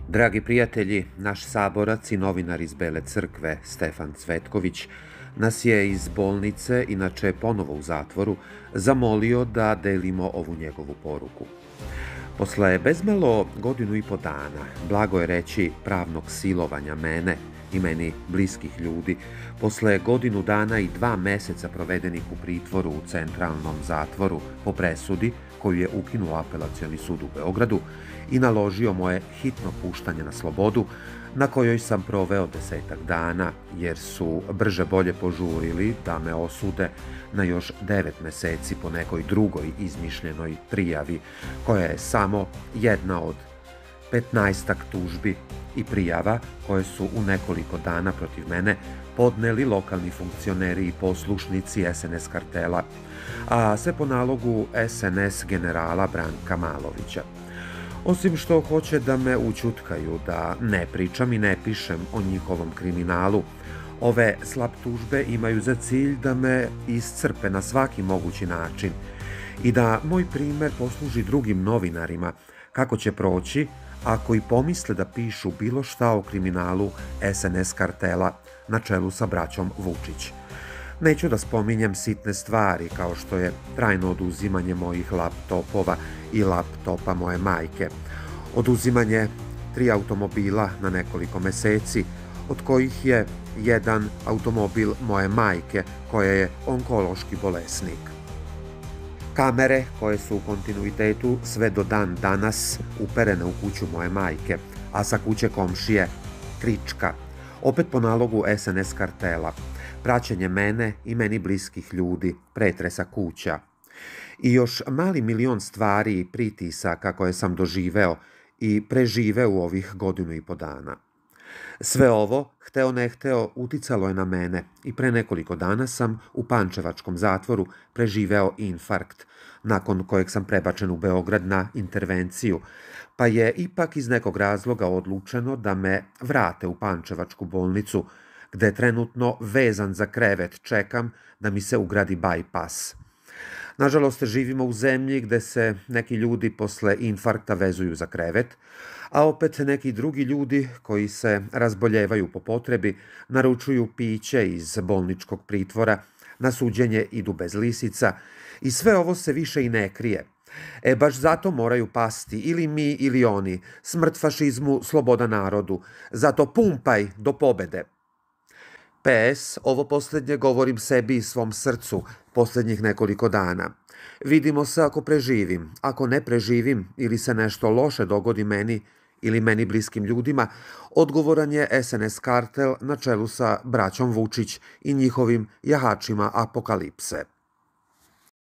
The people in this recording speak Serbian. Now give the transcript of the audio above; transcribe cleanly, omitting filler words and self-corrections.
Dragi prijatelji, naš saborac i novinar iz Bele crkve, Stefan Cvetković, nas je iz bolnice, inače ponovo u zatvoru, zamolio da delimo ovu njegovu poruku. Posle bezmalo 1,5 dana, blago je reći pravnog silovanja mene i meni bliskih ljudi, posle 1 dana i 2 meseca provedenih u pritvoru u centralnom zatvoru po presudi koju je ukinuo Apelacioni sud u Beogradu i naložio moje hitno puštanje na slobodu, na kojoj sam proveo 10-ak dana, jer su brže bolje požurili da me osude na još 9 meseci po nekoj drugoj izmišljenoj prijavi, koja je samo jedna od 15-ak tužbi i prijava koje su u nekoliko dana protiv mene podneli lokalni funkcioneri i poslušnici SNS kartela, a sve po nalogu SNS generala Branka Malovića. Osim što hoće da me ućutkaju, da ne pričam i ne pišem o njihovom kriminalu, ove slab tužbe imaju za cilj da me iscrpe na svaki mogući način i da moj primer posluži drugim novinarima kako će proći ako i pomisle da pišu bilo šta o kriminalu SNS kartela na čelu sa braćom Vučić. Neću da spominjem sitne stvari kao što je trajno oduzimanje mojih laptopova i laptopa moje majke, oduzimanje 3 automobila na nekoliko meseci, od kojih je jedan automobil moje majke koja je onkološki bolesnik. Kamere koje su u kontinuitetu sve do dan danas uperene u kuću moje majke, a sa kuće komšije Krička, opet po nalogu SNS kartela, praćenje mene i meni bliskih ljudi, pretresa kuća i još mali milion stvari i pritisaka koje sam doživeo i preživeo u ovih 1,5 dana. Sve ovo, hteo ne hteo, uticalo je na mene i pre nekoliko dana sam u pančevačkom zatvoru preživeo infarkt, nakon kojeg sam prebačen u Beograd na intervenciju, pa je ipak iz nekog razloga odlučeno da me vrate u pančevačku bolnicu, gde trenutno vezan za krevet čekam da mi se ugradi bajpas. Nažalost, živimo u zemlji gde se neki ljudi posle infarkta vezuju za krevet, a opet neki drugi ljudi koji se razboljevaju po potrebi naručuju piće iz bolničkog pritvora, na suđenje idu bez lisica i sve ovo se više i ne krije. Baš zato moraju pasti ili mi ili oni, smrt fašizmu, sloboda narodu, zato pumpaj do pobede. PS, ovo poslednje govorim sebi i svom srcu poslednjih nekoliko dana. Vidimo se ako preživim. Ako ne preživim ili se nešto loše dogodi meni ili meni bliskim ljudima, odgovoran je SNS kartel na čelu sa braćom Vučić i njihovim jahačima apokalipse.